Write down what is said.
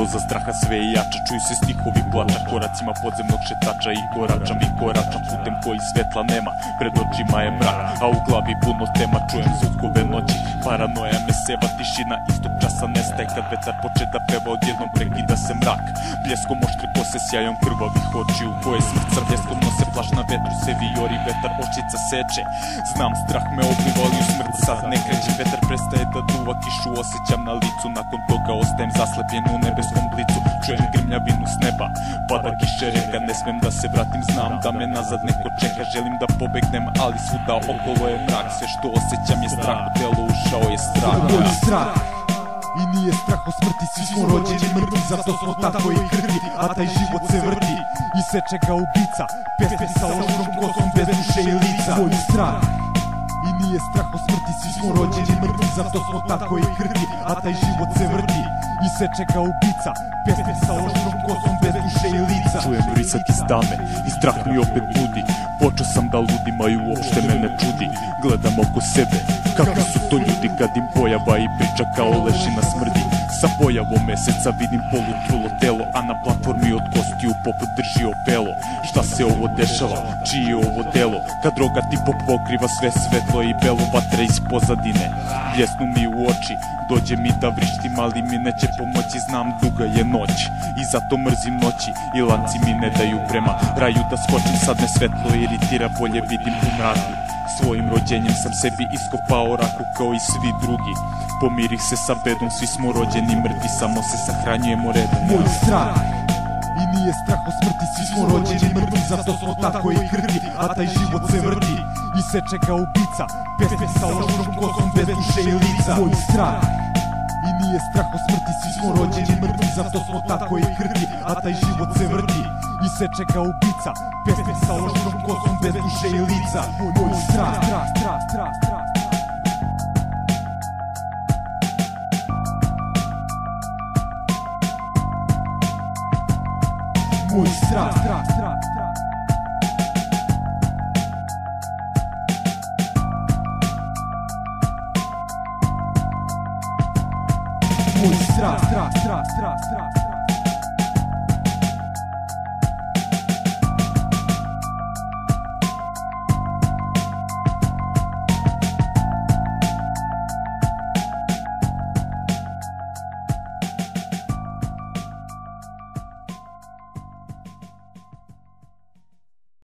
doza straha sve je jača, čuju se stihovi plača koracima podzemnog šetača. I koračam putem koji svetla nema, pred očima je mrak, a u glavi puno tema. Čujem zvukove noći, paranoja me seva, tišina istog časa nestaje. Kad vetar poče da peva, odjednom prekida se mrak. Bljeskom oštre kose, sjajom krvavih očiju koje smrca bljeskom nose, flaš na vetru se vijori, vetar očica seče. Znam, strah me obliva, ali u smrt sad ne kreće. Vetar prestaje da duva, kišu osjećam na licu, nakon toga ostajem zaslepljen u nebeskom blicu. Čujem grmljavinu s neba, pada kiše reka, ne smem da se vratim, znam da me nazad neko čeka. Želim da pobegnem, ali svuda okolo je mrak, sve što osjećam je strah, u telo ušao je strah. Moj strah i nije strah o smrti, svi smo rođeni mrtvi, zato smo tako i krvi, a taj život se vrti i seče ga ubica, pesmi sa oštrom kosom bez duše i lica. Moj strah i nije strah o smrti, svi smo rođeni mrtvi, zato smo tako i krvi, a taj život se vrti i seče ga ubica, pesmi sa oštrom kosom bez duše i lica. Čujem vrisak iz tame i strah mi opet budi, počeo sam da ludim, a i uopšte me ne čudi. Gledam oko sebe, kakvi su to ljudi, kad im pojava i priča kao lešina smrdi. Sa pojavom meseca vidim polutrulo telo, a na platformi od kostiju poput drži opelo. Šta se ovo dešava, čiji je ovo delo, kad rogati pop pokriva sve svetlo i belo. Vatra iz pozadine bljesnu mi u oči, dođe mi da vrištim, ali mi neće pomoći. Znam, duga je noć i zato mrzim noći, i lanci mi ne daju prema raju da skočim. Sad me svetlo iritira, bolje vidim u mraku. Svojim rođenjem sam sebi iskopao raku kao i svi drugi. Pomirih se sa bedom, svi smo rođeni mrtvi, samo se sahranjujemo redom. Moj strah i nije strah o smrti, svi smo rođeni mrtvi, zato smo tako i krvi, a taj život se vrti i seče ga ubica, pesmi sa oštrom kosom bez duše i lica. Moj strah i nije strah o smrti, svi smo rođeni mrtvi, zato smo tako i krvi, a taj život se vrti i seče ga ubica, pesmi sa oštrom kosom bez duše i lica. Moj strah. Moj strah. Moj strah.